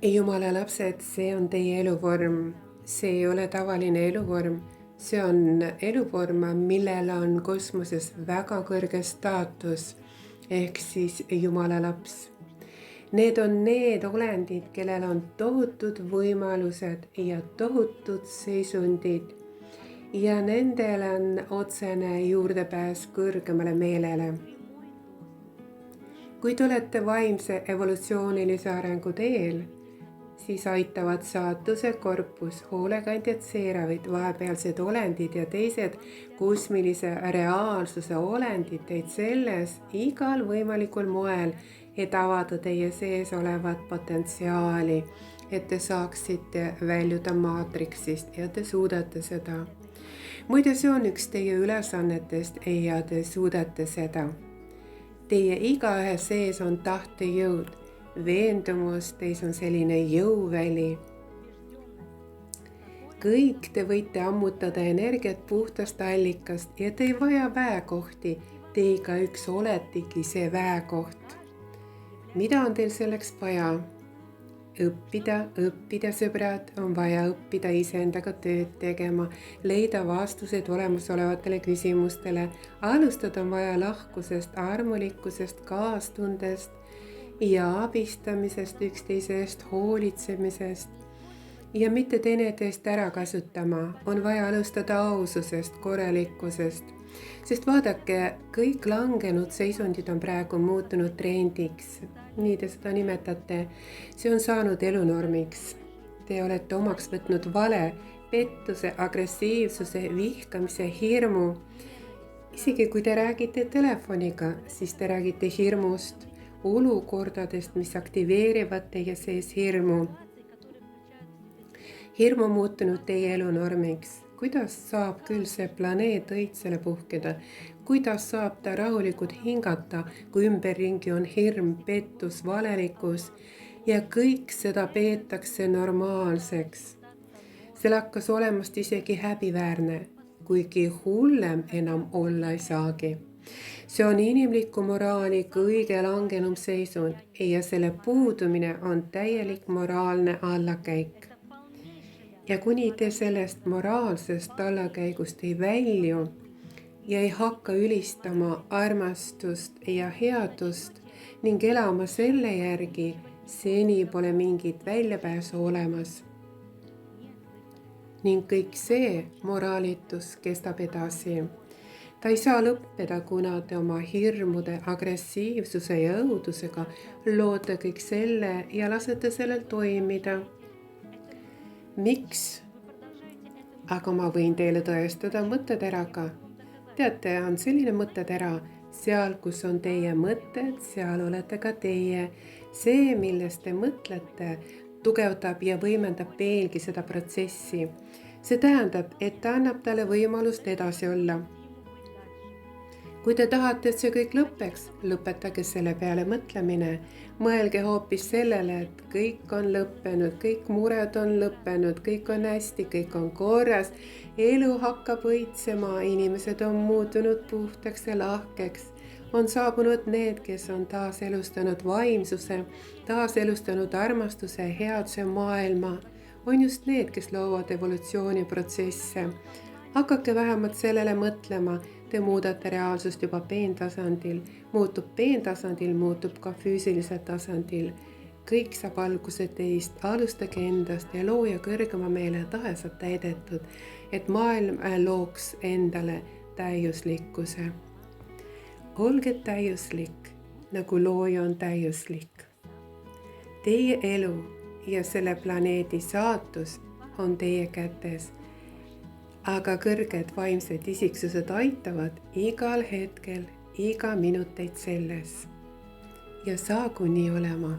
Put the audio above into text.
Jumala lapsed, see on teie eluvorm. See ei ole tavaline eluvorm. See on eluvorm, millel on kosmoses väga kõrge staatus ehk siis Jumala laps. Need on need olendid, kellel on tohutud võimalused ja tohutud seisundid ja nendel on otsene juurdepääs kõrgemale meelele. Kui te olete vaimse evolutsioonilise arengu teel, siis aitavad saatuse korpus, hoolekandjad, seeravid, vahepealsed olendid ja teised kosmilise reaalsuse olendid teid selles igal võimalikul moel, et avada teie sees olevat potentsiaali, et te saaksite väljuda maatriksist ja te suudate seda. Muide, see on üks teie ülesannetest ja te suudate seda. Teie igaühe sees on tahtejõud, veendumus, teis on selline jõuväli. Kõik te võite ammutada energiat puhtast allikast ja te ei vaja väekohti, te igaüks oletegi see väekoht. Mida on teil selleks vaja? Õppida, sõbrad, on vaja õppida iseendaga tööd tegema, leida vastused olemasolevatele küsimustele, alustada on vaja lahkusest, armulikkusest, kaastundest ja abistamisest, üksteise eest hoolitsemisest ja mitte teineteist ära kasutama, on vaja alustada aususest, korralikkusest, sest vaadake, kõik langenud seisundid on praegu muutunud trendiks. Nii te seda nimetate, see on saanud elunormiks. Te olete omaks võtnud vale, pettuse, agressiivsuse, vihkamise, hirmu. Isegi kui te räägite telefoniga, siis te räägite hirmust, olukordadest, mis aktiveerivad teie sees hirmu. Hirmu muutunud teie elunormiks. Kuidas saab küll see planeet õitsele puhkeda? Kuidas saab ta rahulikult hingata, kui ümberringi on hirm, pettus, valelikkus ja kõik seda peetakse normaalseks? See hakkas olemast isegi häbiväärne, kuigi hullem enam olla ei saagi. See on inimliku moraali kõige langenum seisund ja selle puudumine on täielik moraalne allakäik. Ja kuni te sellest moraalsest allakäigust ei välju ja ei hakka ülistama armastust ja headust ning elama selle järgi, seni pole mingit väljapääsu olemas. Ning kõik see moraalitus kestab edasi. Ta ei saa lõppeda, kuna te oma hirmude, agressiivsuse ja õudusega loote kõik selle ja lasete sellel toimida. Miks? Aga ma võin teile tõestada mõtteteraga. Teate, on selline mõttetera, seal kus on teie mõtted, seal olete ka teie. See, millest te mõtlete, tugevdab ja võimendab veelgi seda protsessi. See tähendab, et ta annab talle võimalust edasi olla. Kui te tahate, et see kõik lõppeks, lõpetage selle peale mõtlemine. Mõelge hoopis sellele, et kõik on lõppenud, kõik mured on lõppenud, kõik on hästi, kõik on korras. Elu hakkab õitsema, inimesed on muutunud puhtaks ja lahkeks. On saabunud need, kes on taaselustanud vaimsuse, taaselustanud armastuse, headuse maailma. On just need, kes loovad evolutsiooniprotsesse. Hakake vähemalt sellele mõtlema. Te muudate reaalsust juba peentasandil, muutub peentasandil, muutub ka füüsilisel tasandil. Kõik saab alguse teist, alustage endast ja looja kõrgema meele tahe saab täidetud, et maailm looks endale täiuslikkuse. Olge täiuslik, nagu looja on täiuslik. Teie elu ja selle planeedi saatus on teie kätes. Aga kõrged vaimsed isiksused aitavad igal hetkel, iga minut teid selles. Ja saagu nii olema.